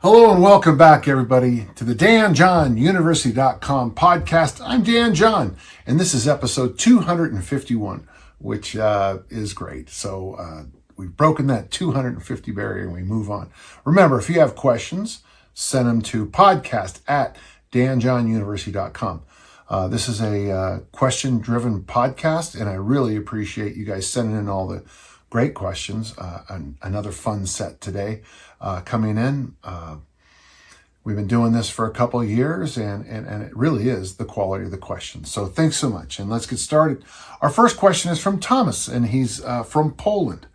Hello and welcome back, everybody, to the DanJohnUniversity.com podcast. I'm Dan John, and this is episode 251, which is great. So we've broken that 250 barrier and we move on. Remember, if you have questions, send them to podcast@DanJohnUniversity.com. This is a question-driven podcast, and I really appreciate you guys sending in all the great questions. Another fun set today coming in. We've been doing this for a couple of years, and it really is the quality of the questions. So thanks so much, and let's get started. Our first question is from Thomas, and he's from Poland.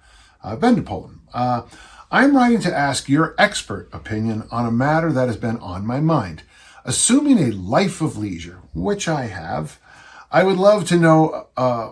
I've been to Poland. I'm writing to ask your expert opinion on a matter that has been on my mind. Assuming a life of leisure, which I have, I would love to know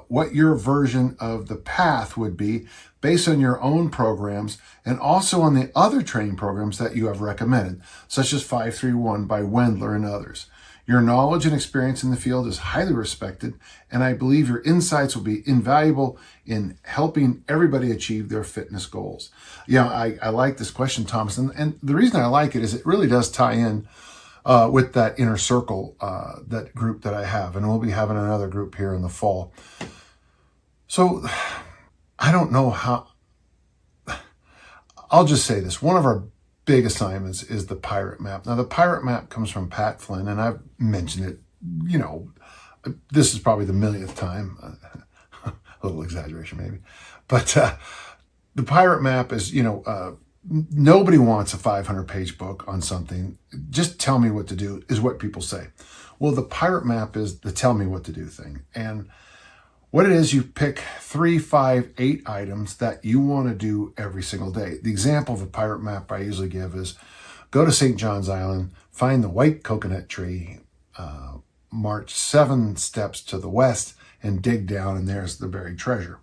what your version of the path would be based on your own programs and also on the other training programs that you have recommended, such as 531 by Wendler and others. Your knowledge and experience in the field is highly respected, and I believe your insights will be invaluable in helping everybody achieve their fitness goals. Yeah, I like this question, Thomas, and the reason I like it is it really does tie in with that inner circle, that group that I have, and we'll be having another group here in the fall. So I don't know how, I'll just say this. One of our big assignments is the pirate map. Now the pirate map comes from Pat Flynn, and I've mentioned it, this is probably the millionth time, a little exaggeration maybe, but the pirate map is, nobody wants a 500-page book on something. Just tell me what to do is what people say. Well, the pirate map is the tell me what to do thing. And what it is, you pick 3, 5, 8 items that you want to do every single day. The example of a pirate map I usually give is go to St. John's Island, find the white coconut tree, march 7 steps to the west, and dig down, and there's the buried treasure.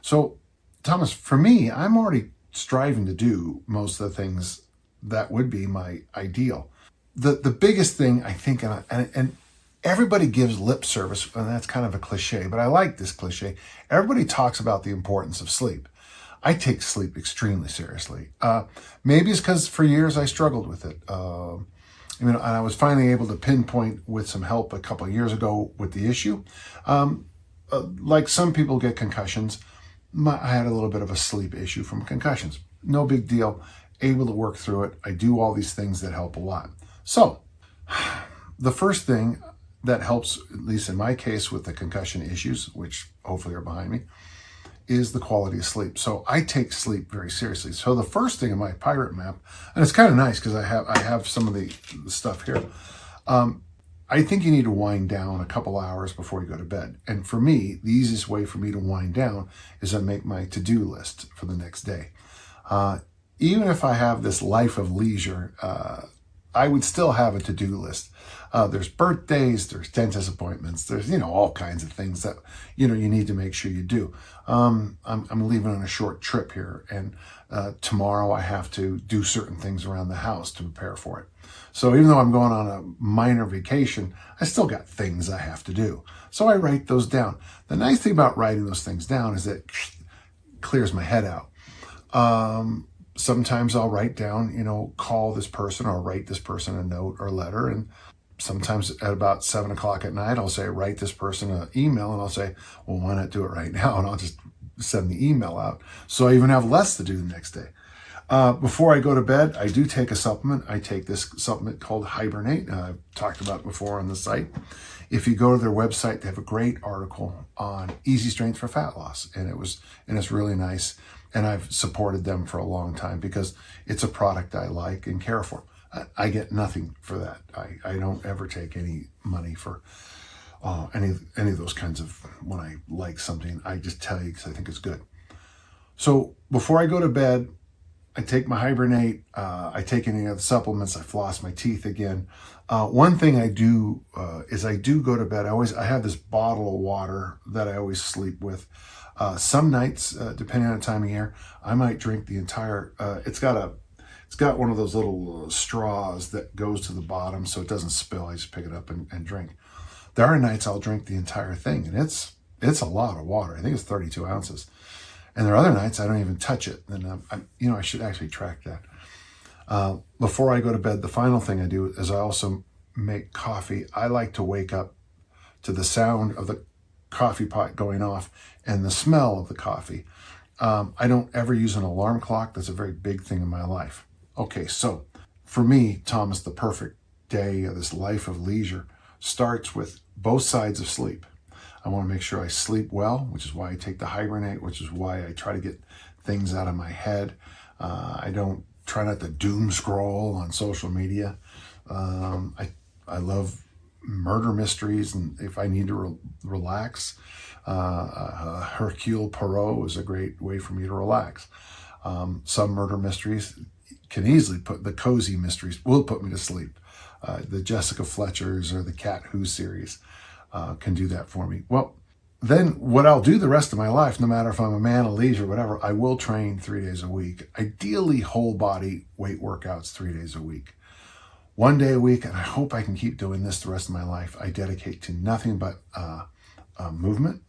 So, Thomas, for me, I'm already striving to do most of the things that would be my ideal. The biggest thing, I think, and everybody gives lip service, and that's kind of a cliche, but I like this cliche. Everybody talks about the importance of sleep. I take sleep extremely seriously. Maybe it's because for years I struggled with it. And I was finally able to pinpoint with some help a couple of years ago with the issue. Like some people get concussions, I had a little bit of a sleep issue from concussions. No big deal. Able to work through it. I do all these things that help a lot. So, the first thing that helps, at least in my case with the concussion issues, which hopefully are behind me, is the quality of sleep. So I take sleep very seriously. So the first thing in my pirate map, and it's kind of nice because I have some of the stuff here. I think you need to wind down a couple hours before you go to bed. And for me, the easiest way for me to wind down is I make my to-do list for the next day. Even if I have this life of leisure, I would still have a to-do list. There's birthdays, there's dentist appointments, there's, all kinds of things that, you need to make sure you do. I'm leaving on a short trip here, and tomorrow I have to do certain things around the house to prepare for it. So even though I'm going on a minor vacation, I still got things I have to do. So I write those down. The nice thing about writing those things down is it clears my head out. Sometimes I'll write down, call this person or write this person a note or letter. And sometimes at about 7 o'clock at night, I'll say, write this person an email. And I'll say, well, why not do it right now? And I'll just send the email out. So I even have less to do the next day. Before I go to bed, I do take a supplement. I take this supplement called Hibernate. I've talked about it before on the site. If you go to their website, they have a great article on easy strength for fat loss. And it's really nice. And I've supported them for a long time because it's a product I like and care for. I get nothing for that. I don't ever take any money for any of those kinds of, when I like something, I just tell you because I think it's good. So before I go to bed, I take my Hibernate, I take any of the supplements, I floss my teeth again. One thing I do is I do go to bed. I have this bottle of water that I always sleep with. Some nights, depending on the time of year, I might drink the entire, it's got one of those little straws that goes to the bottom so it doesn't spill. I just pick it up and drink. There are nights I'll drink the entire thing, and it's a lot of water. I think it's 32 ounces. And there are other nights I don't even touch it. And I should actually track that. Before I go to bed, the final thing I do is I also make coffee. I like to wake up to the sound of the coffee pot going off and the smell of the coffee. I don't ever use an alarm clock. That's a very big thing in my life. Okay, so for me, Thomas, the perfect day of this life of leisure starts with both sides of sleep. I want to make sure I sleep well, which is why I take the hibernate, which is why I try to get things out of my head. I don't try not to doom scroll on social media. I love murder mysteries, and if I need to relax, Hercule Poirot is a great way for me to relax. Some murder mysteries can easily the cozy mysteries will put me to sleep. The Jessica Fletchers or the Cat Who series can do that for me. Well, then what I'll do the rest of my life, no matter if I'm a man of leisure or whatever, I will train 3 days a week. Ideally, whole body weight workouts 3 days a week. 1 day a week, and I hope I can keep doing this the rest of my life, I dedicate to nothing but movement.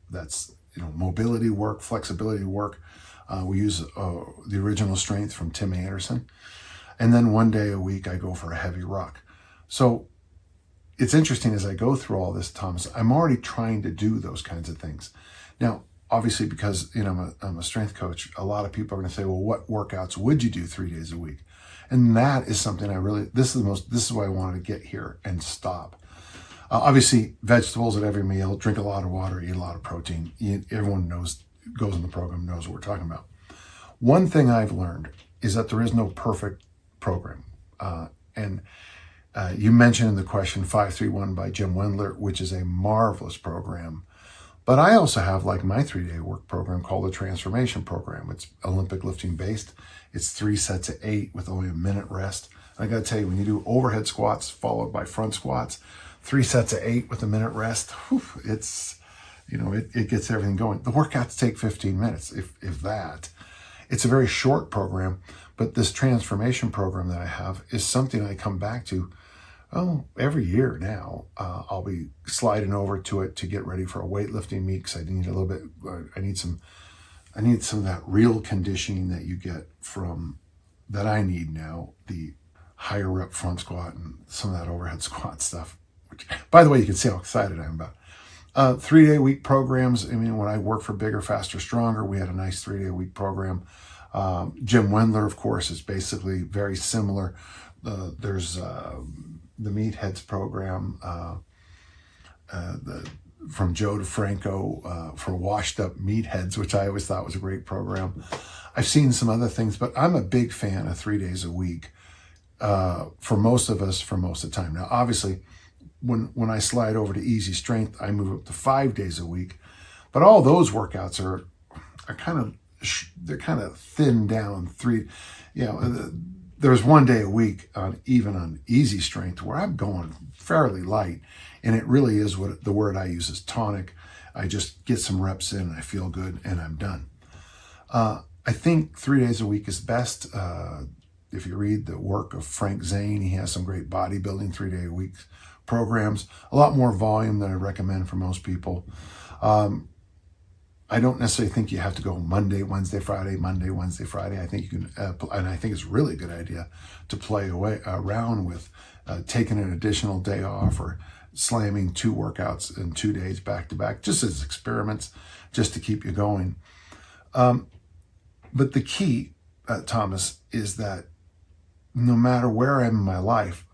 That's mobility work, flexibility work. We use the original strength from Tim Anderson. And then 1 day a week, I go for a heavy ruck. So it's interesting as I go through all this, Thomas, I'm already trying to do those kinds of things. Now, obviously, because I'm a strength coach, a lot of people are going to say, well, what workouts would you do 3 days a week? And that is something this is why I wanted to get here and stop. Obviously, vegetables at every meal, drink a lot of water, eat a lot of protein. Everyone goes in the program, knows what we're talking about. One thing I've learned is that there is no perfect program. You mentioned in the question 531 by Jim Wendler, which is a marvelous program. But I also have like my 3-day work program called the Transformation Program. It's Olympic lifting based. It's 3 sets of 8 with only a minute rest. I got to tell you, when you do overhead squats followed by front squats, 3 sets of 8 with a minute rest, it gets everything going. The workouts take 15 minutes, if that. It's a very short program, but this transformation program that I have is something I come back to every year now. I'll be sliding over to it to get ready for a weightlifting meet because I need a little bit. I need some of that real conditioning that you get that I need now. The higher rep front squat and some of that overhead squat stuff. Which, by the way, you can see how excited I am about. 3-day week programs. I mean, when I worked for Bigger, Faster, Stronger, we had a nice 3-day week program. Jim Wendler, of course, is basically very similar. There's the Meatheads program from Joe DeFranco for washed up meatheads, which I always thought was a great program. I've seen some other things, but I'm a big fan of 3 days a week for most of us for most of the time. Now, obviously, when I slide over to Easy Strength, I move up to 5 days a week. But all those workouts are kind of thinned down. There's 1 day a week even on Easy Strength where I'm going fairly light, and it really is what the word I use is tonic. I just get some reps in, and I feel good, and I'm done. I think 3 days a week is best. If you read the work of Frank Zane, he has some great bodybuilding 3-day a week programs, a lot more volume than I recommend for most people. I don't necessarily think you have to go Monday, Wednesday, Friday, Monday, Wednesday, Friday. I think you can, and I think it's a really good idea to play around with taking an additional day off or slamming 2 workouts in 2 days back to back, just as experiments, just to keep you going. But the key, Thomas, is that no matter where I am in my life,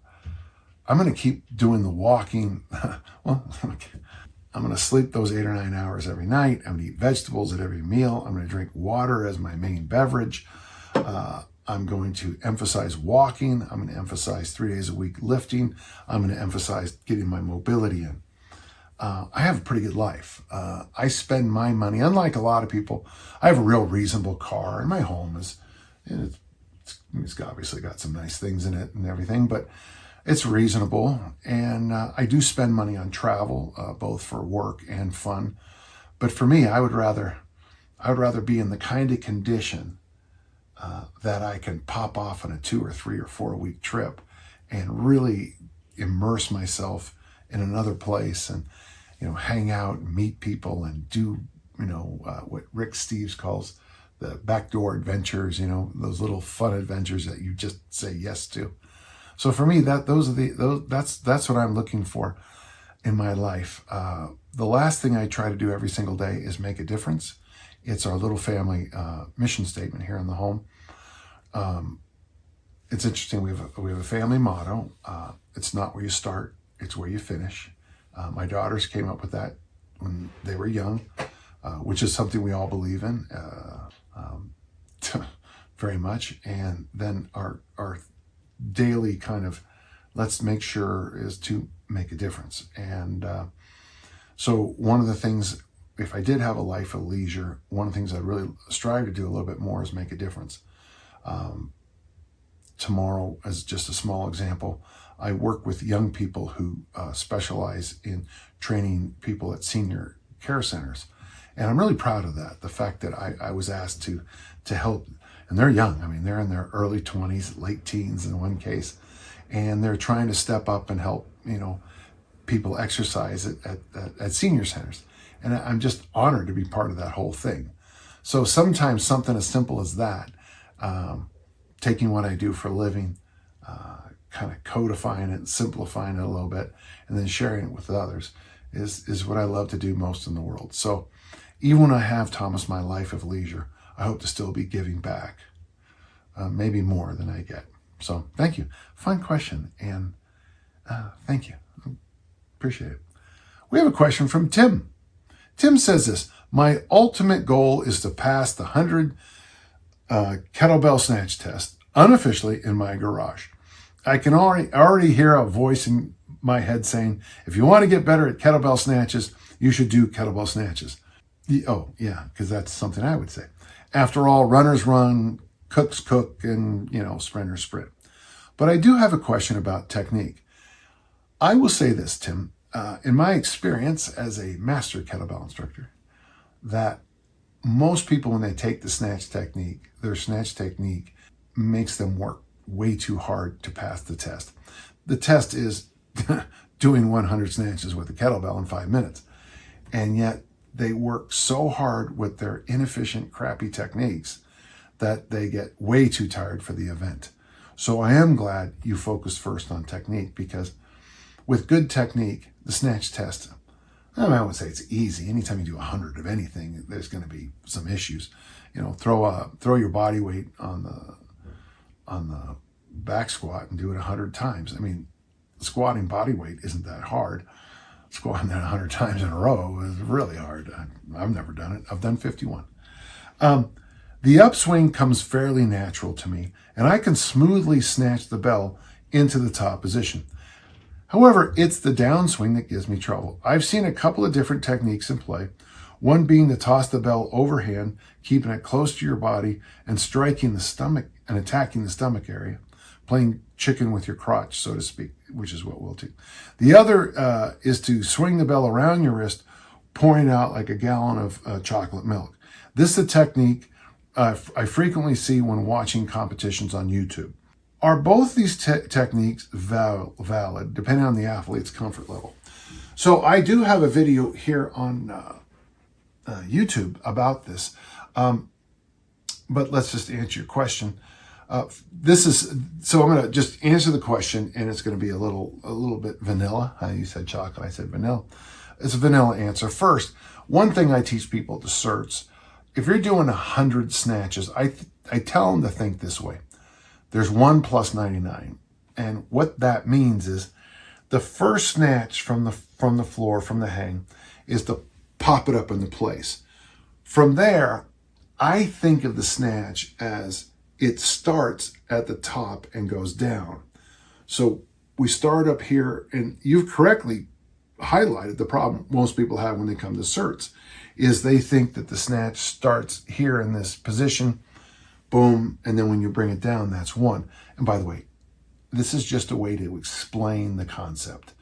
I'm going to keep doing the walking. Well, I'm going to sleep those 8 or 9 hours every night. I'm going to eat vegetables at every meal. I'm going to drink water as my main beverage. I'm going to emphasize walking. I'm going to emphasize 3 days a week lifting. I'm going to emphasize getting my mobility in. I have a pretty good life. I spend my money, unlike a lot of people. I have a real reasonable car, and my home it's obviously got some nice things in it and everything, but it's reasonable. And I do spend money on travel, both for work and fun. But for me, I would rather be in the kind of condition that I can pop off on a 2 or 3 or 4 week trip and really immerse myself in another place and hang out and meet people and do what Rick Steves calls the backdoor adventures, you know, those little fun adventures that you just say yes to. So for me, that's what I'm looking for in my life. The last thing I try to do every single day is make a difference. It's our little family mission statement here in the home. It's interesting. We have a family motto. It's not where you start, it's where you finish. My daughters came up with that when they were young, which is something we all believe in very much. And then our daily kind of let's make sure is to make a difference. And so one of the things, if I did have a life of leisure, one of the things I really strive to do a little bit more is make a difference. Tomorrow, as just a small example, I work with young people who specialize in training people at senior care centers. And I'm really proud of that. The fact that I was asked to help, and they're young. I mean, they're in their early 20s, late teens in one case, and they're trying to step up and help, you know, people exercise at senior centers. And I'm just honored to be part of that whole thing. So sometimes something as simple as that, taking what I do for a living, kind of codifying it and simplifying it a little bit, and then sharing it with others is what I love to do most in the world. So even when I have, Thomas, my life of leisure, I hope to still be giving back, maybe more than I get. So thank you. Fun question, and thank you. Appreciate it. We have a question from Tim. Tim says this: my ultimate goal is to pass the 100 kettlebell snatch test unofficially in my garage. I can already hear a voice in my head saying, if you want to get better at kettlebell snatches, you should do kettlebell snatches. Oh, yeah, because that's something I would say. After all, runners run, cooks cook, and, you know, sprinters sprint. But I do have a question about technique. I will say this, Tim, in my experience as a master kettlebell instructor, that most people, when they take the snatch technique, their snatch technique makes them work way too hard to pass the test. The test is doing 100 snatches with a kettlebell in 5 minutes. And yet they work so hard with their inefficient, crappy techniques that they get way too tired for the event. So I am glad you focused first on technique, because with good technique, the snatch test, I wouldn't say it's easy. Anytime you do 100 of anything, there's going to be some issues. You know, throw your body weight on the back squat and do it 100 times. I mean, squatting body weight isn't that hard. Squatting that 100 times in a row is really hard. I've never done it. I've done 51. The upswing comes fairly natural to me, and I can smoothly snatch the bell into the top position. However, it's the downswing that gives me trouble. I've seen a couple of different techniques in play, one being to toss the bell overhand, keeping it close to your body and striking the stomach and attacking the stomach area, playing chicken with your crotch, so to speak, which is what we'll do. The other is to swing the bell around your wrist, pouring out like a gallon of chocolate milk. This is a technique I frequently see when watching competitions on YouTube. Are both these techniques valid, depending on the athlete's comfort level? So I do have a video here on YouTube about this, but let's just answer your question. So I'm going to just answer the question, and it's going to be a little bit vanilla. You said chocolate, I said vanilla. It's a vanilla answer. First, one thing I teach people at the certs, if you're doing 100 snatches, I tell them to think this way. There's 1 plus 99. And what that means is the first snatch from the floor, from the hang, is to pop it up into place. From there, I think of the snatch as it starts at the top and goes down. So we start up here, and you've correctly highlighted the problem most people have when they come to certs, is they think that the snatch starts here in this position, boom, and then when you bring it down, that's 1. And by the way, this is just a way to explain the concept.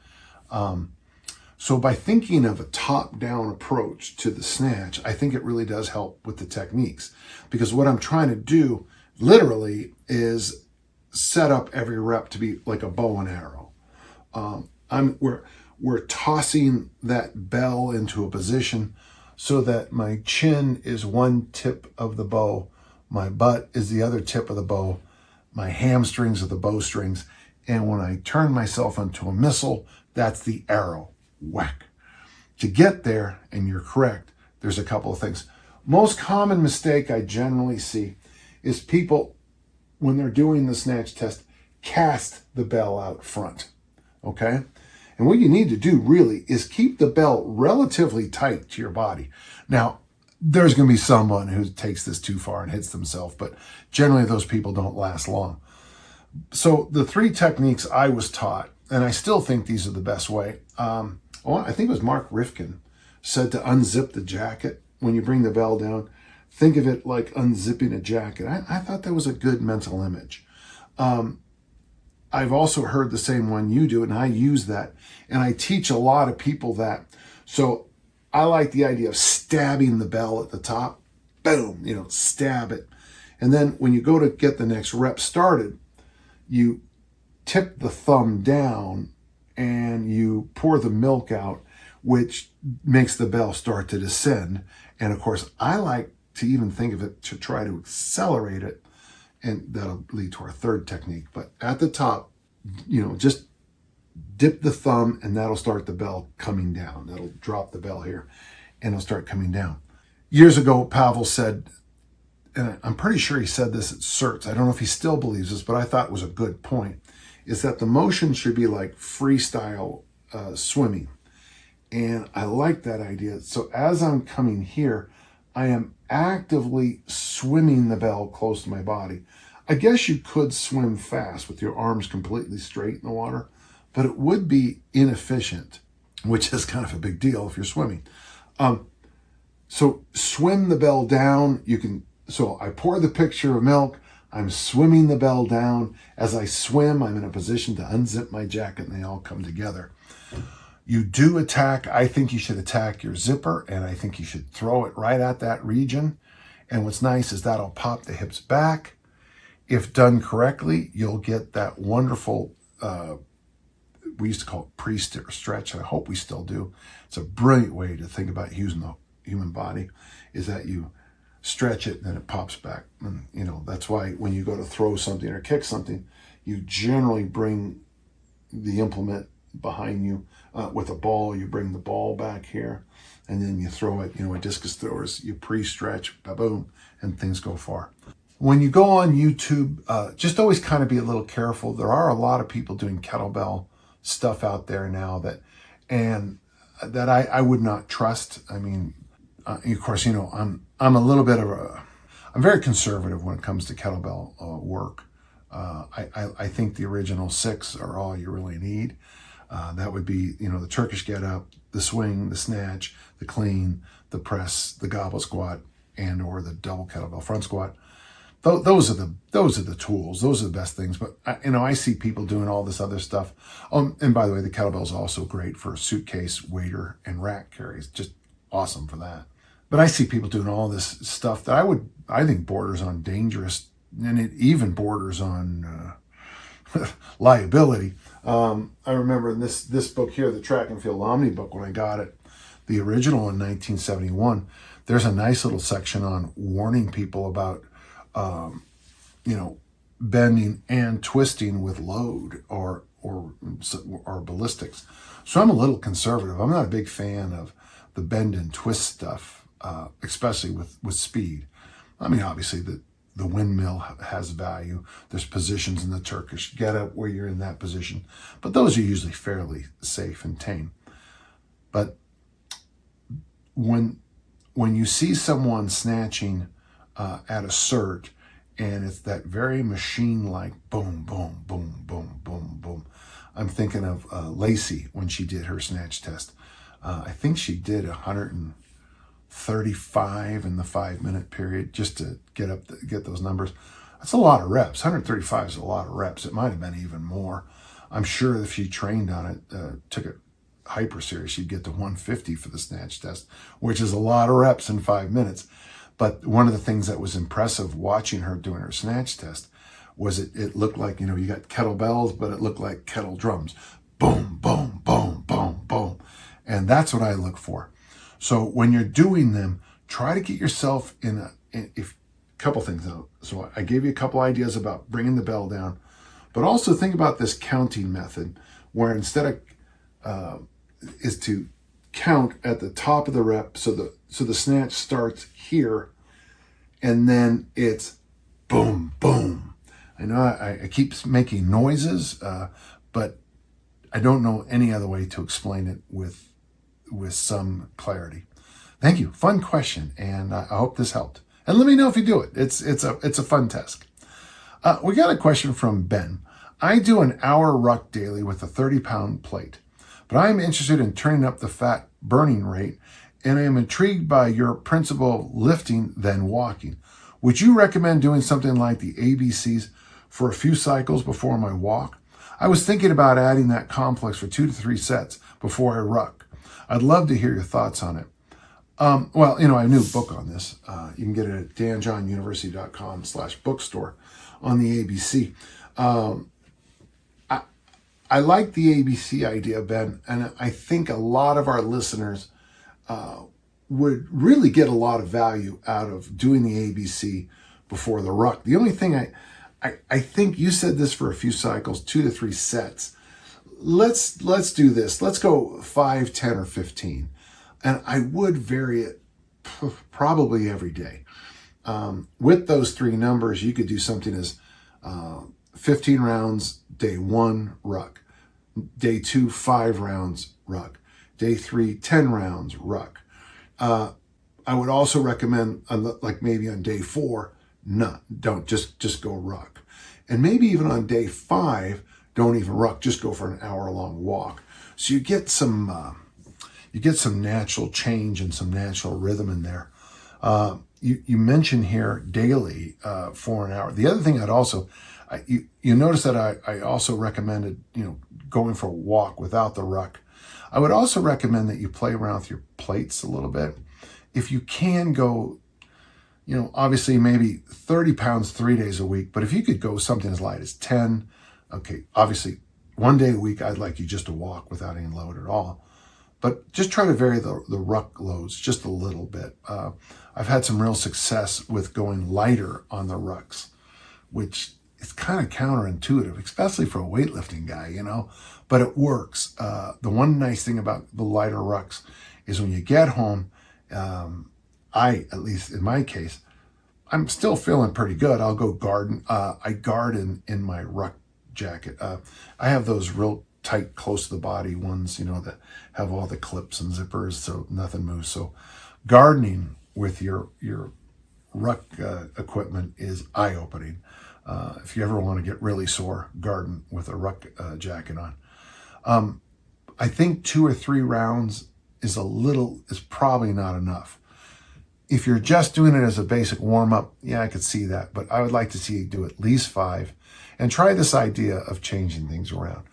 So by thinking of a top-down approach to the snatch, I think it really does help with the techniques, because what I'm trying to do literally is set up every rep to be like a bow and arrow. We're tossing that bell into a position so that my chin is one tip of the bow, my butt is the other tip of the bow, my hamstrings are the bowstrings, and when I turn myself into a missile, that's the arrow. Whack. To get there, and you're correct, there's a couple of things. Most common mistake I generally see is people, when they're doing the snatch test, cast the bell out front, okay? And what you need to do really is keep the bell relatively tight to your body. Now, there's going to be someone who takes this too far and hits themselves, but generally those people don't last long. So the 3 techniques I was taught, and I still think these are the best way. I think it was Mark Rifkin said to unzip the jacket when you bring the bell down. Think of it like unzipping a jacket. I thought that was a good mental image. I've also heard the same one you do, and I use that. And I teach a lot of people that. So I like the idea of stabbing the bell at the top. Boom, stab it. And then when you go to get the next rep started, you tip the thumb down and you pour the milk out, which makes the bell start to descend. And of course, I like to even think of it to try to accelerate it, and that'll lead to our 3rd technique. But at the top, just dip the thumb and that'll start the bell coming down. That'll drop the bell here and it'll start coming down. Years ago, Pavel said, and I'm pretty sure he said this at CERTs, I don't know if he still believes this, but I thought it was a good point, is that the motion should be like freestyle swimming. And I like that idea. So as I'm coming here, I am actively swimming the bell close to my body. I guess you could swim fast with your arms completely straight in the water, but it would be inefficient, which is kind of a big deal if you're swimming. So swim the bell down. So I pour the pitcher of milk. I'm swimming the bell down. As I swim, I'm in a position to unzip my jacket and they all come together. You do attack. I think you should attack your zipper, and I think you should throw it right at that region. And what's nice is that'll pop the hips back. If done correctly, you'll get that wonderful, we used to call it pre-stretch, and I hope we still do. It's a brilliant way to think about using the human body, is that you stretch it and then it pops back. And that's why when you go to throw something or kick something, you generally bring the implement behind you. With a ball, you bring the ball back here and then you throw it. A discus throwers, you pre-stretch, boom, and things go far. When you go on YouTube, just always kind of be a little careful. There are a lot of people doing kettlebell stuff out there now that I would not trust. I mean, of course, I'm a little bit of I'm very conservative when it comes to kettlebell work. I think the original 6 are all you really need. That would be, the Turkish get up, the swing, the snatch, the clean, the press, the goblet squat, and or the double kettlebell front squat. Those are the tools. Those are the best things. But I see people doing all this other stuff. And by the way, the kettlebell is also great for suitcase, waiter, and rack carries. Just awesome for that. But I see people doing all this stuff that I think borders on dangerous, and it even borders on liability. I remember in this book here, the Track and Field Omni book, when I got it, the original in 1971, there's a nice little section on warning people about, bending and twisting with load or ballistics. So I'm a little conservative. I'm not a big fan of the bend and twist stuff, especially with speed. I mean, obviously the windmill has value. There's positions in the Turkish get up where you're in that position, but those are usually fairly safe and tame. But when you see someone snatching at a cert, and it's that very machine-like boom, boom, boom, boom, boom, boom. I'm thinking of Lacey when she did her snatch test. I think she did 135 in the 5-minute period just to get those numbers. That's a lot of reps. 135 is a lot of reps. It might have been even more. I'm sure if she trained on it, took it hyper serious, she'd get to 150 for the snatch test, which is a lot of reps in 5 minutes. But one of the things that was impressive watching her doing her snatch test was it looked like, you got kettlebells, but it looked like kettle drums. Boom, boom, boom, boom, boom. And that's what I look for. So when you're doing them, try to get yourself in a couple things out. So I gave you a couple ideas about bringing the bell down, but also think about this counting method, where instead of is to count at the top of the rep, so the snatch starts here, and then it's boom, boom. I know I keep making noises, but I don't know any other way to explain it with some clarity. Thank you. Fun question, and I hope this helped. And let me know if you do it. It's a fun test. We got a question from Ben. I do an hour ruck daily with a 30-pound plate, but I'm interested in turning up the fat burning rate, and I am intrigued by your principle of lifting then walking. Would you recommend doing something like the ABCs for a few cycles before my walk? I was thinking about adding that complex for 2 to 3 sets before I ruck. I'd love to hear your thoughts on it. Well, I have a new book on this. You can get it at danjohnuniversity.com/bookstore on the ABC. I like the ABC idea, Ben, and I think a lot of our listeners would really get a lot of value out of doing the ABC before the ruck. The only thing I think you said this for a few cycles, 2 to 3 sets. Let's do this. Let's go 5, 10, or 15. And I would vary it probably every day. With those 3 numbers, you could do something as 15 rounds, day 1, ruck. Day 2, 5 rounds, ruck. Day 3, 10 rounds, ruck. I would also recommend, like maybe on day 4, don't just go ruck. And maybe even on day 5, don't even ruck, just go for an hour-long walk. So you get some natural change and some natural rhythm in there. You mentioned here daily for an hour. The other thing you notice that I also recommended, going for a walk without the ruck. I would also recommend that you play around with your plates a little bit. If you can go, obviously maybe 30 pounds 3 days a week, but if you could go something as light as 10, okay, obviously 1 day a week, I'd like you just to walk without any load at all. But just try to vary the ruck loads just a little bit. I've had some real success with going lighter on the rucks, which is kind of counterintuitive, especially for a weightlifting guy, but it works. The one nice thing about the lighter rucks is when you get home, at least in my case, I'm still feeling pretty good. I'll go garden. I garden in my ruck jacket. I have those real tight, close to the body ones, that have all the clips and zippers so nothing moves. So gardening with your ruck equipment is eye-opening. If you ever want to get really sore, garden with a ruck jacket on. I think 2 or 3 rounds is probably not enough. If you're just doing it as a basic warm-up, yeah, I could see that, but I would like to see you do at least 5 and try this idea of changing things around.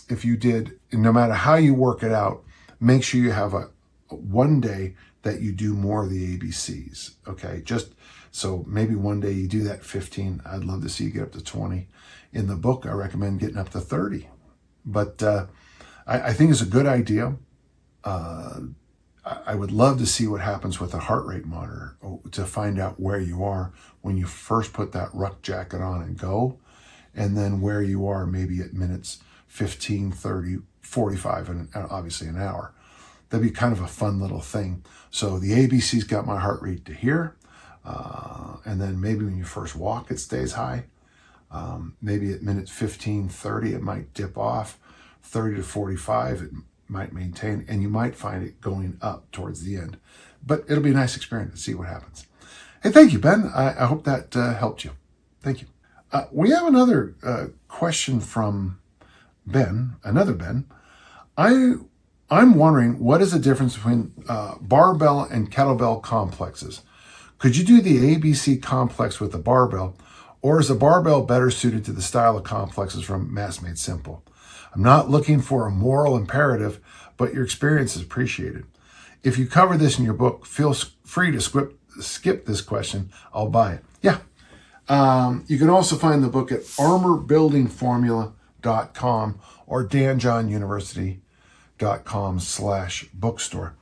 If you did, no matter how you work it out, make sure you have a 1 day that you do more of the ABCs, okay? So maybe 1 day you do that 15. I'd love to see you get up to 20. In the book, I recommend getting up to 30. But I think it's a good idea. I would love to see what happens with a heart rate monitor to find out where you are when you first put that ruck jacket on and go, and then where you are maybe at minutes 15, 30, 45, and obviously an hour. That'd be kind of a fun little thing. So the ABC's got my heart rate to here. And then maybe when you first walk, it stays high. Maybe at minutes 15, 30, it might dip off. 30 to 45, it might maintain, and you might find it going up towards the end. But it'll be a nice experiment to see what happens. Hey, thank you, Ben. I hope that helped you. Thank you. We have another question from Ben, another Ben. I'm wondering, what is the difference between barbell and kettlebell complexes? Could you do the ABC complex with a barbell, or is a barbell better suited to the style of complexes from Mass Made Simple? I'm not looking for a moral imperative, but your experience is appreciated. If you cover this in your book, feel free to skip this question. I'll buy it. Yeah. You can also find the book at armorbuildingformula.com or danjohnuniversity.com. barbell.com/bookstore.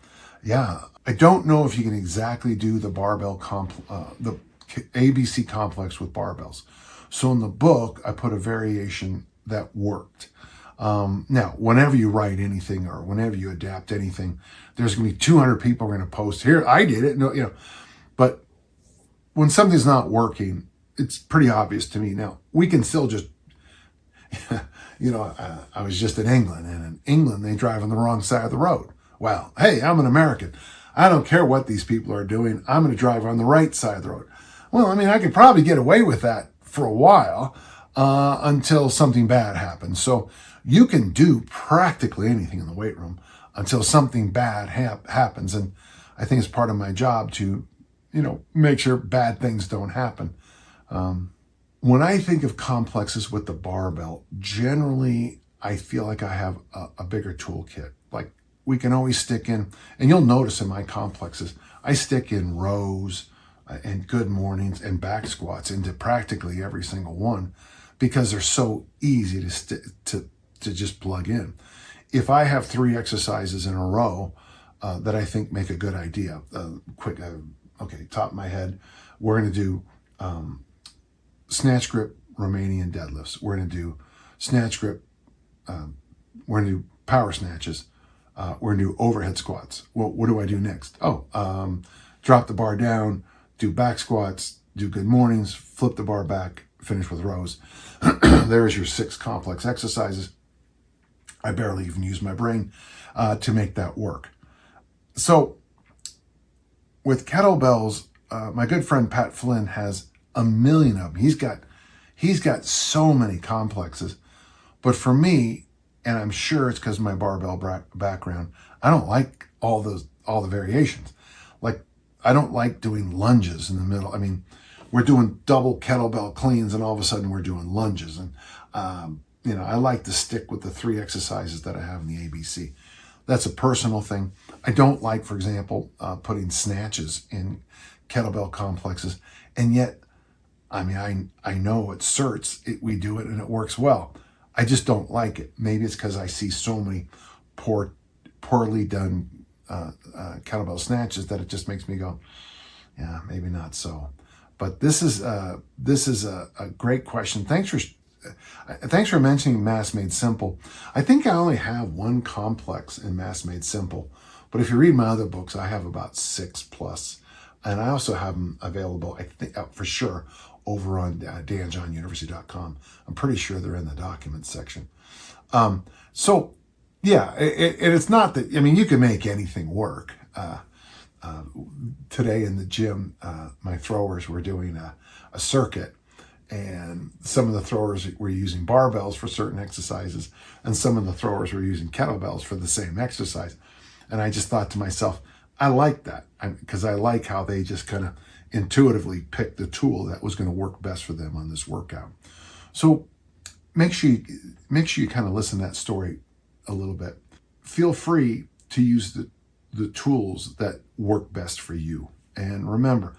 Yeah, I don't know if you can exactly do the the ABC complex with barbells. So in the book, I put a variation that worked. Now, whenever you write anything or whenever you adapt anything, there's going to be 200 people are going to post here. I did it, no, But when something's not working, it's pretty obvious to me. Now we can still just, I was just in England, and in England they drive on the wrong side of the road. Well, hey, I'm an American. I don't care what these people are doing. I'm going to drive on the right side of the road. Well, I mean, I could probably get away with that for a while until something bad happens. So you can do practically anything in the weight room until something bad happens. And I think it's part of my job to, make sure bad things don't happen. When I think of complexes with the barbell, generally I feel like I have a bigger toolkit. Like we can always stick in, and you'll notice in my complexes, I stick in rows and good mornings and back squats into practically every single one because they're so easy to just plug in. If I have 3 exercises in a row that I think make a good idea, top of my head, we're going to do snatch grip Romanian deadlifts. We're going to do snatch grip. We're going to do power snatches. We're going to do overhead squats. Well, what do I do next? Drop the bar down, do back squats, do good mornings, flip the bar back, finish with rows. There's your 6 complex exercises. I barely even use my brain to make that work. So with kettlebells, my good friend Pat Flynn has a million of them. He's got so many complexes. But for me, and I'm sure it's because of my barbell background, I don't like all the variations. Like I don't like doing lunges in the middle. I mean, we're doing double kettlebell cleans and all of a sudden we're doing lunges. And I like to stick with the 3 exercises that I have in the ABC. That's a personal thing. I don't like, for example, putting snatches in kettlebell complexes. And yet, I mean, I know at certs, we do it and it works well. I just don't like it. Maybe it's because I see so many poorly done kettlebell snatches that it just makes me go, yeah, maybe not so. But this is a great question. Thanks for mentioning Mass Made Simple. I think I only have 1 complex in Mass Made Simple, but if you read my other books, I have about 6 plus. And I also have them available, I think, for sure, over on danjohnuniversity.com. I'm pretty sure they're in the documents section. So, yeah, it's not that, I mean, you can make anything work. Today in the gym, my throwers were doing a circuit, and some of the throwers were using barbells for certain exercises, and some of the throwers were using kettlebells for the same exercise. And I just thought to myself, I like that because I like how they just kind of intuitively picked the tool that was going to work best for them on this workout. So make sure you kind of listen to that story a little bit. Feel free to use the tools that work best for you. And remember,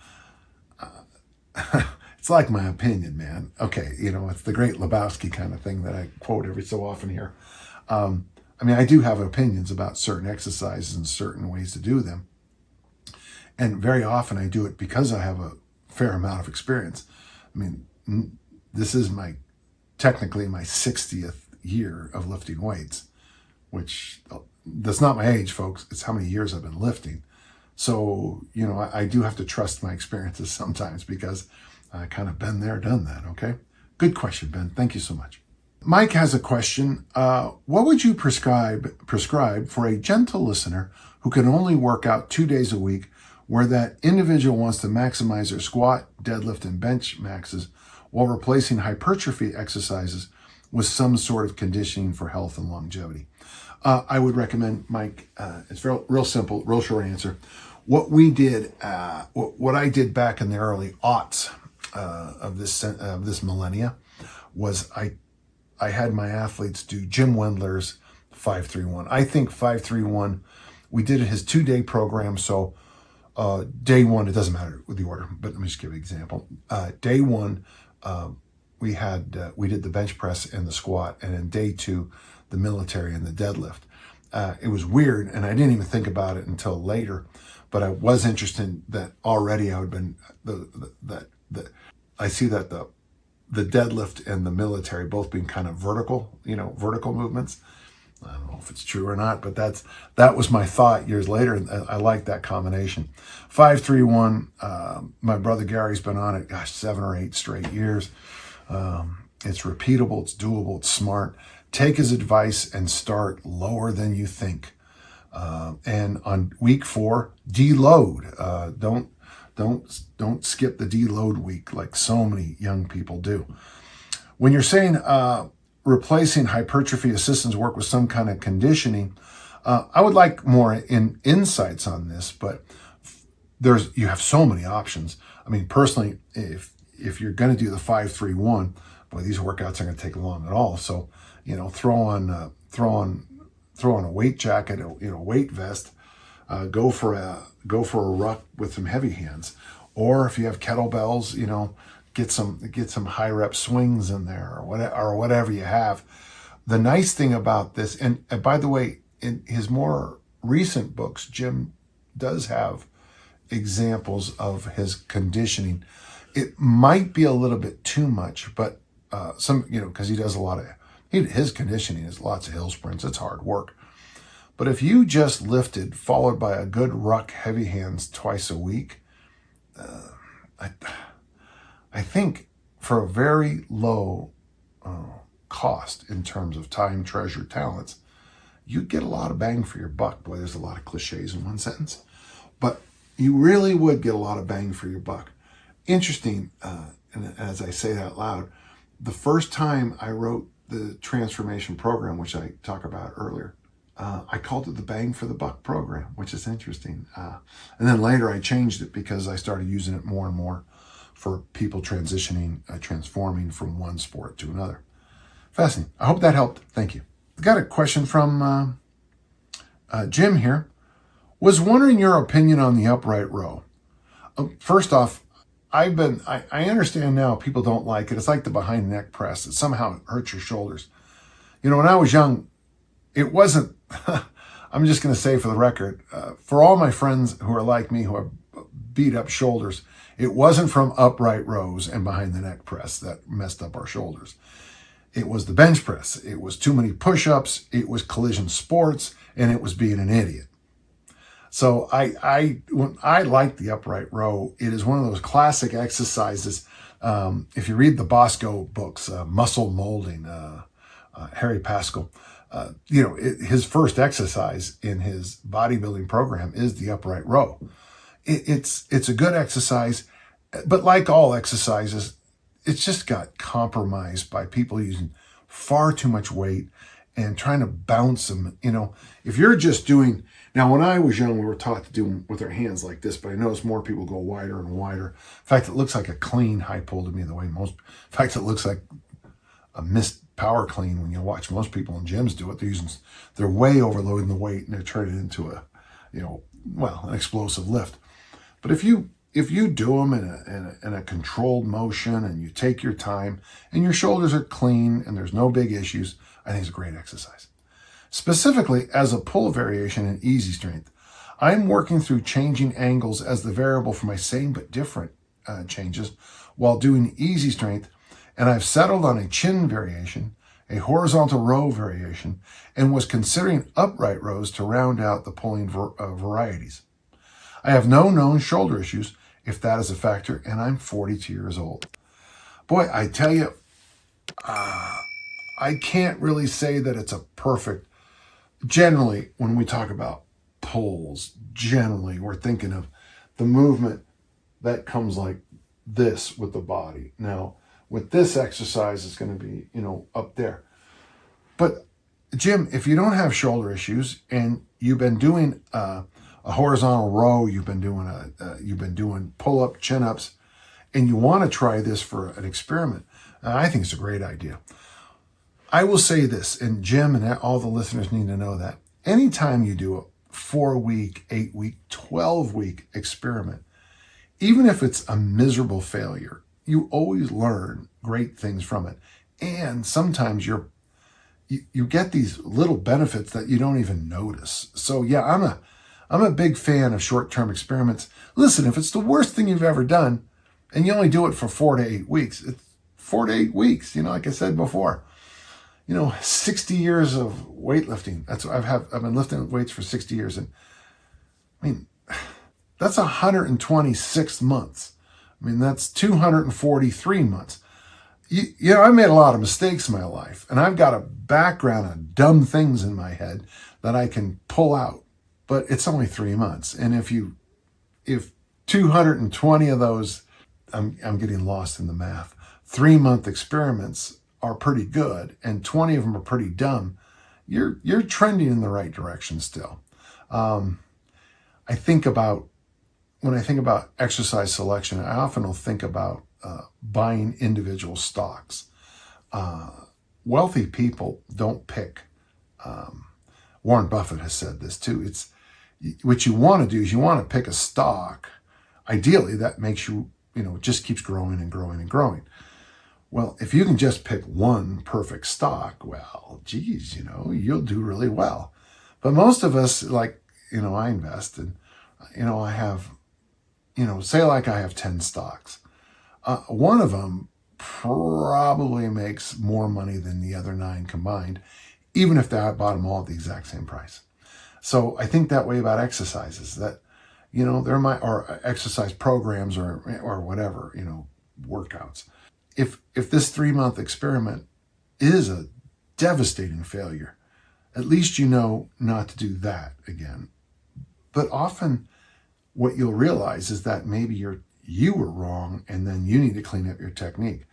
it's like my opinion, man. Okay, it's the great Lebowski kind of thing that I quote every so often here. I mean, I do have opinions about certain exercises and certain ways to do them. And very often I do it because I have a fair amount of experience. I mean, this is technically my 60th year of lifting weights, which that's not my age, folks. It's how many years I've been lifting. So, I do have to trust my experiences sometimes because I kind of been there, done that, okay? Good question, Ben. Thank you so much. Mike has a question. What would you prescribe for a gentle listener who can only work out 2 days a week, where that individual wants to maximize their squat, deadlift, and bench maxes while replacing hypertrophy exercises with some sort of conditioning for health and longevity? I would recommend, Mike, it's real simple, real short answer. What we did, what I did back in the early aughts of this millennia was I had my athletes do Jim Wendler's 5-3-1. I think 5-3-1, we did his 2-day program. So day 1, it doesn't matter with the order, but let me just give you an example. Day 1, we did the bench press and the squat, and then day 2, the military and the deadlift. It was weird, and I didn't even think about it until later. But I was interested that already I would been I see that the deadlift and the military both being kind of vertical, vertical movements. I don't know if it's true or not, but that was my thought years later. And I like that combination. 5-3-1. My brother Gary's been on it, 7 or 8 straight years. It's repeatable, it's doable, it's smart. Take his advice and start lower than you think. And on week 4, deload. Don't skip the deload week like so many young people do. When you're saying replacing hypertrophy assistance work with some kind of conditioning, I would like more insights on this, but you have so many options. I mean, personally, if you're going to do the 5-3-1, boy, these workouts aren't going to take long at all. So, throw on a weight jacket, a weight vest, go for a ruck with some heavy hands, or if you have kettlebells, get some high rep swings in there, or whatever you have. The nice thing about this, and by the way, in his more recent books, Jim does have examples of his conditioning. It might be a little bit too much, but because he does a lot of his conditioning is lots of hill sprints. It's hard work. But if you just lifted followed by a good ruck heavy hands twice a week, I think for a very low cost in terms of time, treasure, talents, you get a lot of bang for your buck. Boy, there's a lot of cliches in one sentence, but you really would get a lot of bang for your buck. Interesting, and as I say that out loud, the first time I wrote the transformation program, which I talked about earlier, I called it the Bang for the Buck program, which is interesting. And then later I changed it because I started using it more and more for people transitioning, transforming from one sport to another. Fascinating. I hope that helped. Thank you. I've got a question from Jim here. Was wondering your opinion on the upright row. First off, I understand now people don't like it. It's like the behind neck press. It somehow hurts your shoulders. When I was young, it wasn't, I'm just going to say for the record, for all my friends who are like me, who have beat up shoulders, it wasn't from upright rows and behind the neck press that messed up our shoulders. It was the bench press. It was too many push-ups. It was collision sports, and it was being an idiot. So when I like the upright row, it is one of those classic exercises. If you read the Bosco books, Muscle Molding, Harry Pascal, his first exercise in his bodybuilding program is the upright row. It's a good exercise, but like all exercises, it's just got compromised by people using far too much weight and trying to bounce them. If you're just doing, now when I was young, we were taught to do them with our hands like this, but I notice more people go wider and wider. In fact, it looks like a clean high pull to me in fact, it looks like a missed power clean when you watch most people in gyms do it. They're way overloading the weight and they're turning it into an explosive lift. But if you do them in a controlled motion and you take your time and your shoulders are clean and there's no big issues, I think it's a great exercise. Specifically, as a pull variation in easy strength, I'm working through changing angles as the variable for my same but different changes while doing easy strength, and I've settled on a chin variation, a horizontal row variation, and was considering upright rows to round out the pulling varieties. I have no known shoulder issues, if that is a factor, and I'm 42 years old. Boy, I tell you, I can't really say that it's a perfect. Generally, when we talk about pulls, generally we're thinking of the movement that comes like this with the body. Now, with this exercise, it's going to be, up there. But Jim, if you don't have shoulder issues and you've been doing a horizontal row, you've been doing pull-up, chin-ups, and you want to try this for an experiment, I think it's a great idea. I will say this, and Jim and all the listeners need to know that anytime you do a 4-week, 8-week, 12-week experiment, even if it's a miserable failure, you always learn great things from it. And sometimes you you get these little benefits that you don't even notice. So yeah, I'm a big fan of short-term experiments. Listen, if it's the worst thing you've ever done and you only do it for 4 to 8 weeks, it's 4 to 8 weeks, like I said before. 60 years of weightlifting. That's what I've been lifting weights for 60 years. And I mean, that's 126 months. I mean, that's 243 months. I made a lot of mistakes in my life, and I've got a background of dumb things in my head that I can pull out, but it's only 3 months. And if 220 of those, I'm getting lost in the math, 3-month experiments are pretty good, and 20 of them are pretty dumb, you're trending in the right direction still. When I think about exercise selection, I often will think about buying individual stocks. Wealthy people don't pick. Warren Buffett has said this too. What you want to do is you want to pick a stock. Ideally, that makes you, it just keeps growing and growing and growing. Well, if you can just pick one perfect stock, well, geez, you'll do really well. But most of us, I invest and, I have, say like I have 10 stocks. One of them probably makes more money than the other 9 combined, even if I bought them all at the exact same price. So I think that way about exercises, that, or exercise programs or whatever, workouts. If this 3-month experiment is a devastating failure, at least not to do that again. But often what you'll realize is that maybe you were wrong, and then you need to clean up your technique.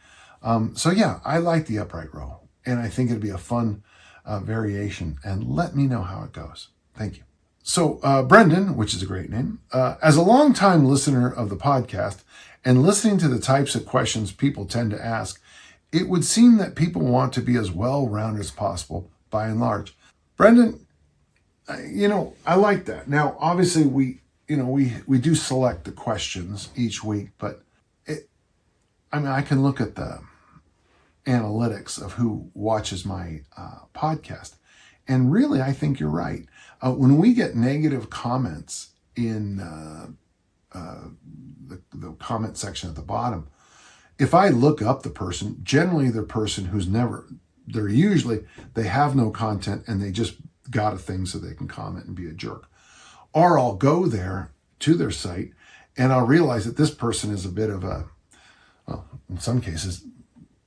So yeah, I like the upright row, and I think it'd be a fun variation, and let me know how it goes. Thank you. So Brendan, which is a great name, as a longtime listener of the podcast and listening to the types of questions people tend to ask, it would seem that people want to be as well-rounded as possible by and large. Brendan, I like that. Now, obviously we do select the questions each week, but I can look at the analytics of who watches my podcast. And really, I think you're right. When we get negative comments in the comment section at the bottom, if I look up the person, generally the person they have no content and they just got a thing so they can comment and be a jerk. Or I'll go there to their site and I'll realize that this person is a bit of in some cases,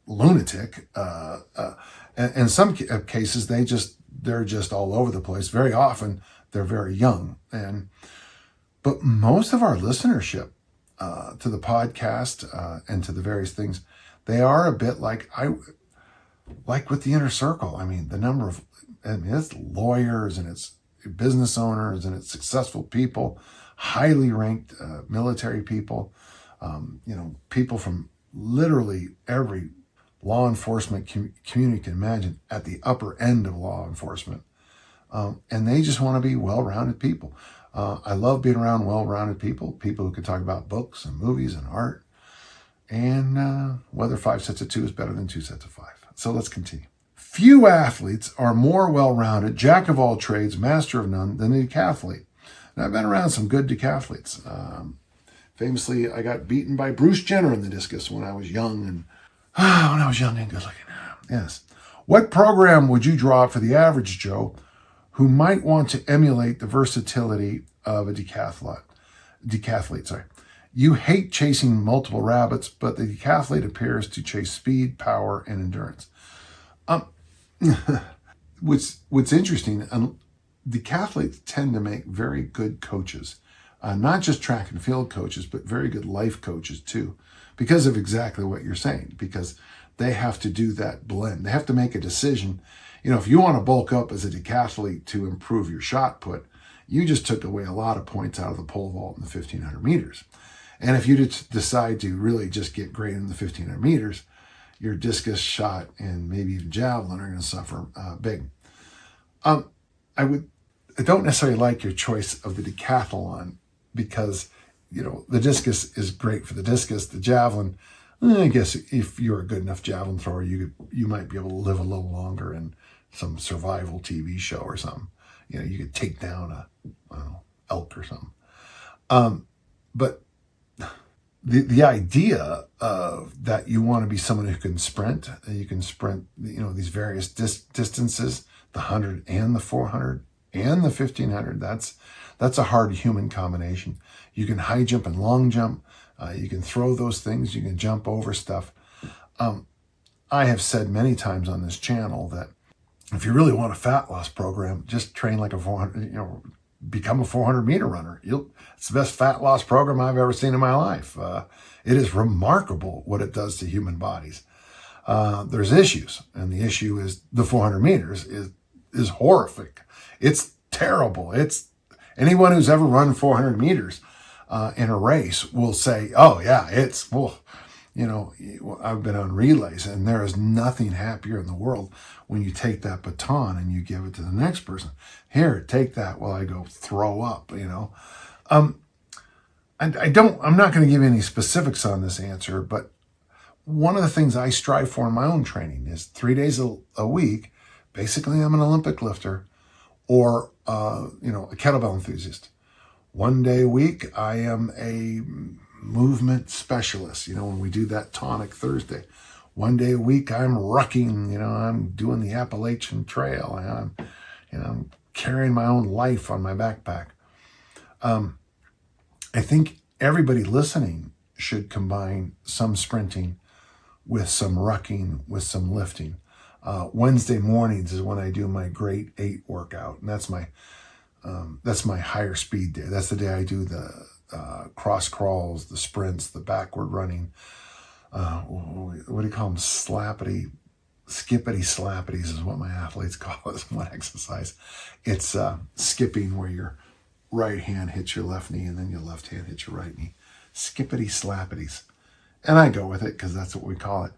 lunatic. And in some cases, they're just all over the place. Very often, they're very young. But most of our listenership to the podcast and to the various things, they are a bit like with the inner circle. It's lawyers and it's business owners and it's successful people, highly ranked military people, people from literally every law enforcement community can imagine at the upper end of law enforcement. And they just want to be well-rounded people. I love being around well-rounded people who can talk about books and movies and art, and whether 5 sets of 2 is better than 2 sets of 5. So let's continue. Few athletes are more well-rounded, jack of all trades, master of none, than the decathlete. And I've been around some good decathletes. Famously, I got beaten by Bruce Jenner in the discus when I was young and good looking. Yes. What program would you draw up for the average Joe who might want to emulate the versatility of a decathlete? You hate chasing multiple rabbits, but the decathlete appears to chase speed, power, and endurance. What's interesting, decathletes tend to make very good coaches, not just track and field coaches, but very good life coaches too, because of exactly what you're saying, because they have to do that blend. They have to make a decision. If you want to bulk up as a decathlete to improve your shot put, you just took away a lot of points out of the pole vault in the 1,500 meters. And if you decide to really just get great in the 1,500 meters, your discus shot and maybe even javelin are going to suffer big. I don't necessarily like your choice of the decathlon because, the discus is great for the discus. The javelin, I guess if you're a good enough javelin thrower, you might be able to live a little longer and some survival TV show or something. You know, you could take down a, I don't know, elk or something. But the idea of that you want to be someone who can sprint, and you can sprint, you know, these various distances, the 100 and the 400 and the 1500, that's a hard human combination. You can high jump and long jump. You can throw those things. You can jump over stuff. I have said many times on this channel that if you really want a fat loss program, just train like a 400, you know, become a 400-meter runner. It's the best fat loss program I've ever seen in my life. It is remarkable what it does to human bodies. There's issues, and the issue is the 400 meters is horrific. It's terrible. It's anyone who's ever run 400 meters in a race will say, "Oh yeah, it's well." You know, I've been on relays, and there is nothing happier in the world when you take that baton and you give it to the next person. Here, take that while I go throw up, you know. I'm not going to give any specifics on this answer, but one of the things I strive for in my own training is 3 days a week. Basically, I'm an Olympic lifter or, you know, a kettlebell enthusiast. 1 day a week, I am a movement specialist. You know, when we do that tonic Thursday, 1 day a week, I'm rucking, you know, I'm doing the Appalachian Trail, and I'm carrying my own life on my backpack. I think everybody listening should combine some sprinting with some rucking, with some lifting. Wednesday mornings is when I do my Great 8 workout, and that's my higher speed day. That's the day I do the cross crawls, the sprints, the backward running. What do you call them? Skippity slappities is what my athletes call it. One exercise. It's skipping, where your right hand hits your left knee and then your left hand hits your right knee. Skippity slappities. And I go with it because that's what we call it.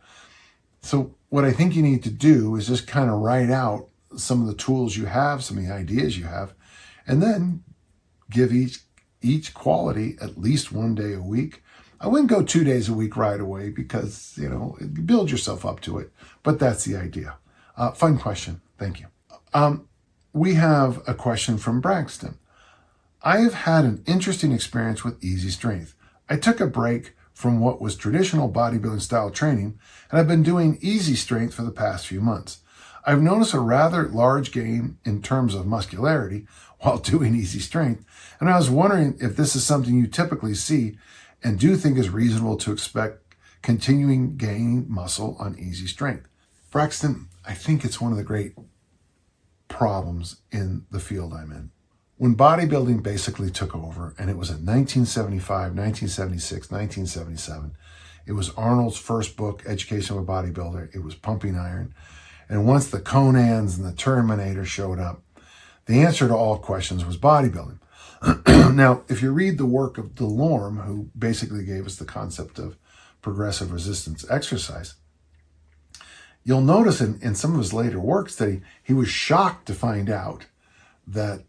So what I think you need to do is just kind of write out some of the tools you have, some of the ideas you have, and then give each quality at least 1 day a week. I wouldn't go 2 days a week right away because, you know, build yourself up to it. But that's the idea. Fun question. Thank you. We have a question from Braxton. I have had an interesting experience with Easy Strength. I took a break from what was traditional bodybuilding style training, and I've been doing Easy Strength for the past few months. I've noticed a rather large gain in terms of muscularity while doing Easy Strength, and I was wondering if this is something you typically see and do think is reasonable to expect continuing gaining muscle on Easy Strength. Braxton, I think it's one of the great problems in the field I'm in. When bodybuilding basically took over, and it was in 1975, 1976, 1977, it was Arnold's first book, Education of a Bodybuilder. It was Pumping Iron. And once the Conans and the Terminators showed up, the answer to all questions was bodybuilding. Now, if you read the work of DeLorme, who basically gave us the concept of progressive resistance exercise, you'll notice in some of his later works that he was shocked to find out that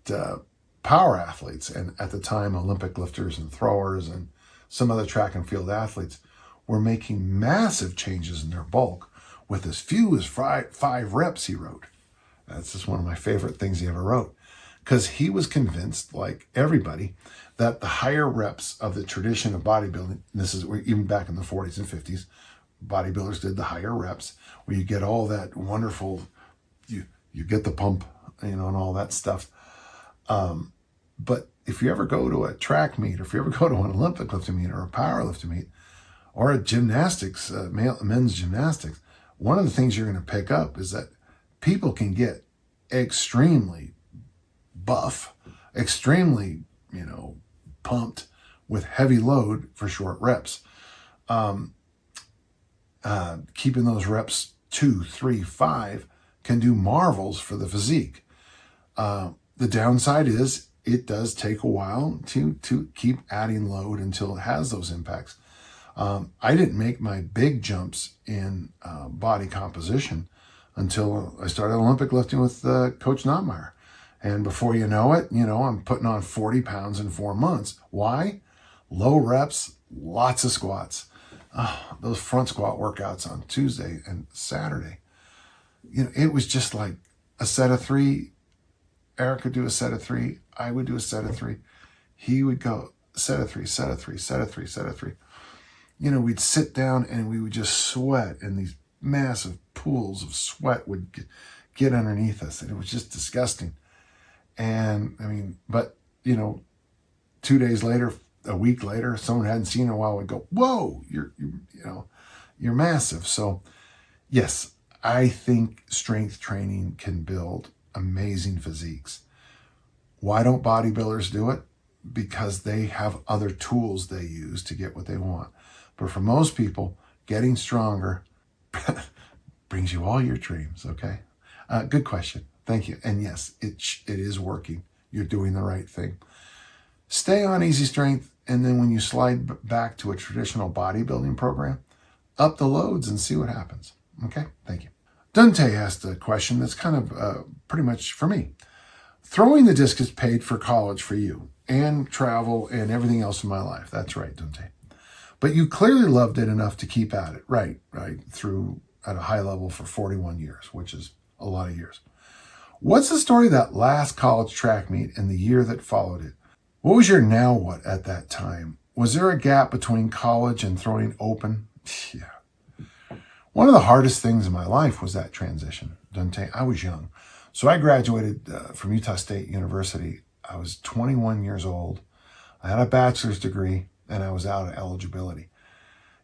power athletes, and at the time Olympic lifters and throwers and some other track and field athletes, were making massive changes in their bulk with as few as 5 reps, he wrote. That's just one of my favorite things he ever wrote, because he was convinced, like everybody, that the higher reps of the tradition of bodybuilding, and this is even back in the 40s and 50s, bodybuilders did the higher reps, where you get all that wonderful, you get the pump, you know, and all that stuff. But if you ever go to a track meet, or if you ever go to an Olympic lifting meet or a power lifting meet or a gymnastics, men's gymnastics, one of the things you're going to pick up is that people can get extremely buff, extremely, you know, pumped with heavy load for short reps. Keeping those reps 2, 3, 5 can do marvels for the physique. The downside is it does take a while to keep adding load until it has those impacts. I didn't make my big jumps in body composition until I started Olympic lifting with Coach Notmeyer. And before you know it, you know, I'm putting on 40 pounds in 4 months. Why? Low reps, lots of squats. Those front squat workouts on Tuesday and Saturday. You know, it was just like a set of 3. Eric would do a set of 3. I would do a set of 3. He would go set of 3, set of 3, set of 3, set of 3. We'd sit down and we would just sweat, and these massive pools of sweat would get underneath us, and it was just disgusting. And but 2 days later, a week later, someone hadn't seen it in a while would go, "Whoa, you're massive." So yes, I think strength training can build amazing physiques. Why don't bodybuilders do it? Because they have other tools they use to get what they want. But for most people, getting stronger brings you all your dreams, okay? Good question. Thank you. And yes, it is working. You're doing the right thing. Stay on easy strength, and then when you slide back to a traditional bodybuilding program, up the loads and see what happens. Okay? Thank you. Dante asked a question that's kind of pretty much for me. Throwing the discus paid for college for you and travel and everything else in my life. That's right, Dante. But you clearly loved it enough to keep at it, right, through at a high level for 41 years, which is a lot of years. What's the story of that last college track meet and the year that followed it? What was your now what at that time? Was there a gap between college and throwing open? Yeah. One of the hardest things in my life was that transition, Dante. I was young. So I graduated from Utah State University. I was 21 years old. I had a bachelor's degree, and I was out of eligibility.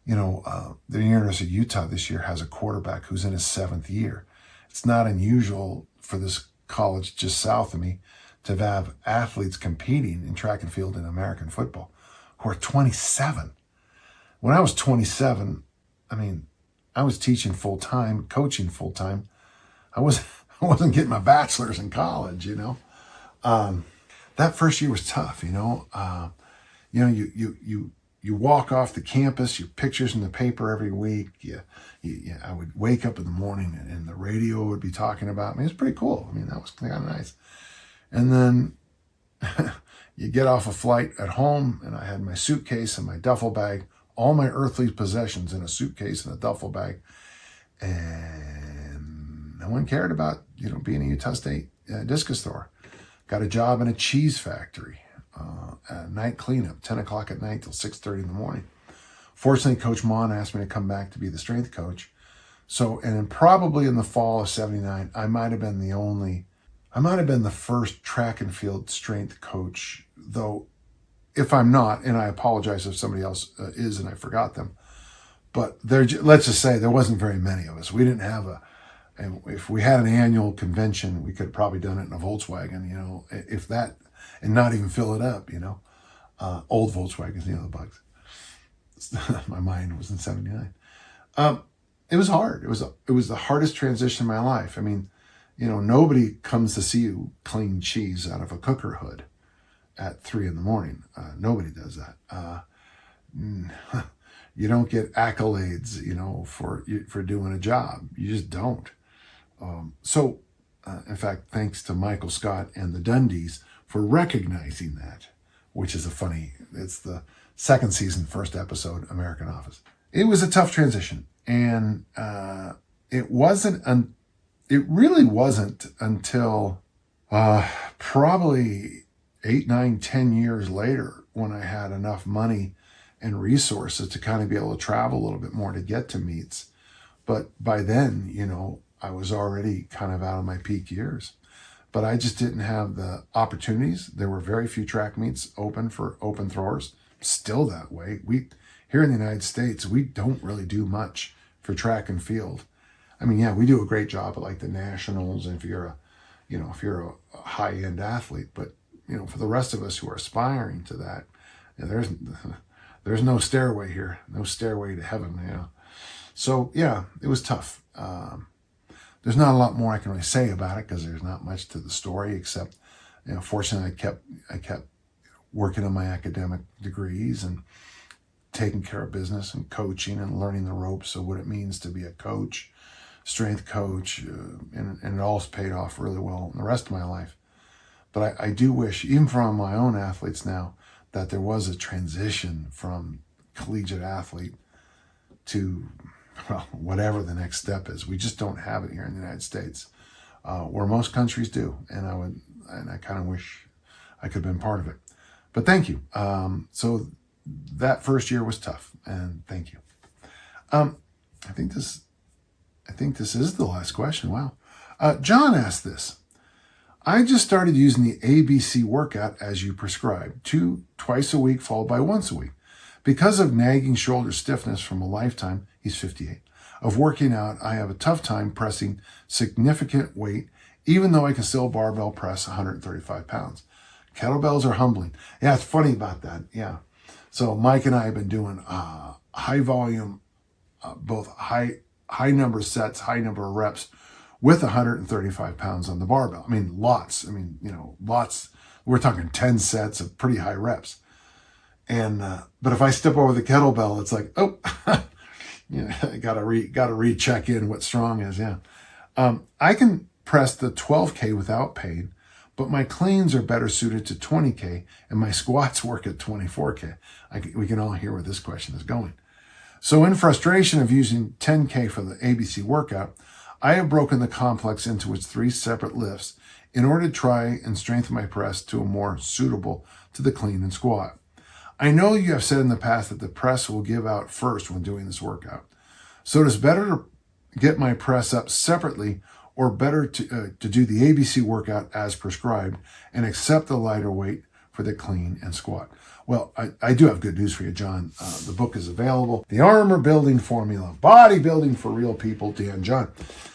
The University of Utah this year has a quarterback who's in his 7th year. It's not unusual for this college just south of me to have athletes competing in track and field and American football who are 27. When I was 27, I was teaching full-time, coaching full-time. I wasn't getting my bachelor's in college, That first year was tough, You walk off the campus, your pictures in the paper every week. I would wake up in the morning and the radio would be talking about me. It was pretty cool. That was kind of nice. And then you get off a flight at home, and I had my suitcase and my duffel bag, all my earthly possessions in a suitcase and a duffel bag. And no one cared about, being a Utah State discus thrower. Got a job in a cheese factory. Night cleanup, 10 o'clock at night till 6:30 in the morning. Fortunately, Coach Mon asked me to come back to be the strength coach. So, and then probably in the fall of 79, I might have been the first track and field strength coach, though if I'm not, and I apologize if somebody else is and I forgot them, but let's just say there wasn't very many of us. We didn't have and if we had an annual convention, we could have probably done it in a Volkswagen, if that, and not even fill it up, old Volkswagens, the bugs. My mind was in 79. It was hard. It was the hardest transition in my life. Nobody comes to see you clean cheese out of a cooker hood at 3 a.m. Nobody does that. You don't get accolades, for doing a job. You just don't. In fact, thanks to Michael Scott and the Dundies for recognizing that, which is it's the 2nd season, 1st episode, American Office. It was a tough transition. And it really wasn't until probably 8, 9, 10 years later when I had enough money and resources to kind of be able to travel a little bit more to get to meets. But by then, I was already kind of out of my peak years. But I just didn't have the opportunities. There were very few track meets open for open throwers. Still that way. Here in the United States, we don't really do much for track and field. We do a great job at like the nationals, and if you're a high-end athlete, but for the rest of us who are aspiring to that, there's no stairway here, no stairway to heaven. So it was tough. There's not a lot more I can really say about it because there's not much to the story except, fortunately I kept working on my academic degrees and taking care of business and coaching and learning the ropes of what it means to be a coach, strength coach, and it all paid off really well in the rest of my life. But I do wish, even from my own athletes now, that there was a transition from collegiate athlete to, whatever the next step is. We just don't have it here in the United States. where most countries do. And I kind of wish I could have been part of it. But thank you. So that first year was tough, and thank you. I think this is the last question. Wow. John asked this. I just started using the ABC workout as you prescribed, twice a week followed by once a week. Because of nagging shoulder stiffness from a lifetime, he's 58, of working out, I have a tough time pressing significant weight, even though I can still barbell press 135 pounds. Kettlebells are humbling. Yeah, it's funny about that. Yeah. So Mike and I have been doing high volume, both high number of sets, high number of reps with 135 pounds on the barbell. I mean, lots. Lots. We're talking 10 sets of pretty high reps. And but if I step over the kettlebell, it's like, oh, I gotta recheck in what strong is. Yeah, I can press the 12K without pain, but my cleans are better suited to 20K, and my squats work at 24K. We can all hear where this question is going. So in frustration of using 10K for the ABC workout, I have broken the complex into its 3 separate lifts in order to try and strengthen my press to a more suitable to the clean and squat. I know you have said in the past that the press will give out first when doing this workout. So it is better to get my press up separately, or better to do the ABC workout as prescribed and accept the lighter weight for the clean and squat. Well, I do have good news for you, John. The book is available. The Armor Building Formula, Bodybuilding for Real People, Dan John.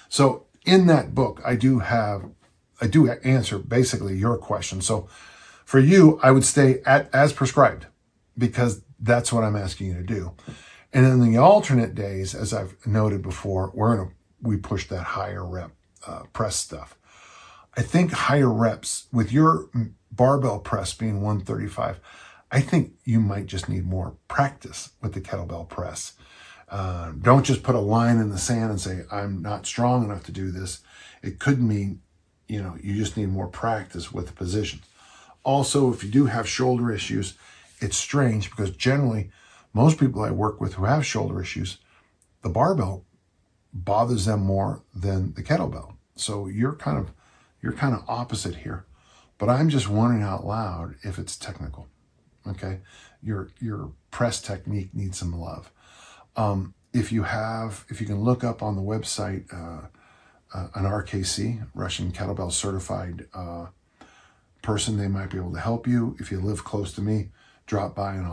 So in that book, I do answer basically your question. So for you, I would stay as prescribed, because that's what I'm asking you to do. And in the alternate days, as I've noted before, we push that higher rep press stuff. I think higher reps, with your barbell press being 135, I think you might just need more practice with the kettlebell press. Don't just put a line in the sand and say, I'm not strong enough to do this. It could mean, you just need more practice with the position. Also, if you do have shoulder issues, it's strange because generally most people I work with who have shoulder issues, the barbell bothers them more than the kettlebell. So you're kind of opposite here. But I'm just wondering out loud if it's technical. Okay, your press technique needs some love. If you can look up on the website an RKC, Russian Kettlebell certified person, they might be able to help you. If you live close to me, drop by and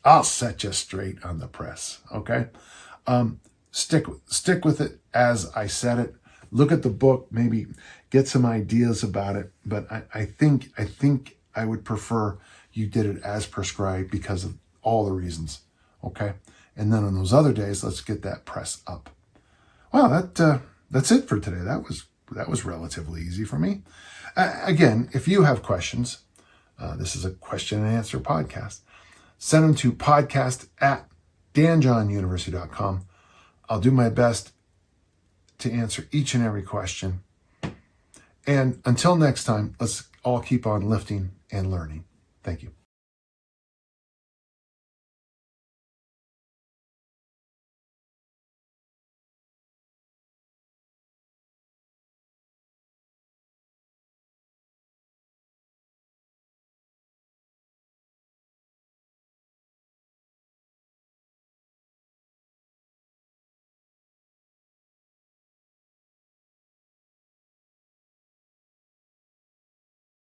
I'll set you straight on the press. Okay, stick with it as I said it. Look at the book, maybe get some ideas about it. But I think I would prefer you did it as prescribed because of all the reasons. Okay, and then on those other days, let's get that press up. Wow, that's it for today. That was relatively easy for me. Again, if you have questions. This is a question and answer podcast. Send them to podcast@danjohnuniversity.com. I'll do my best to answer each and every question. And until next time, let's all keep on lifting and learning. Thank you.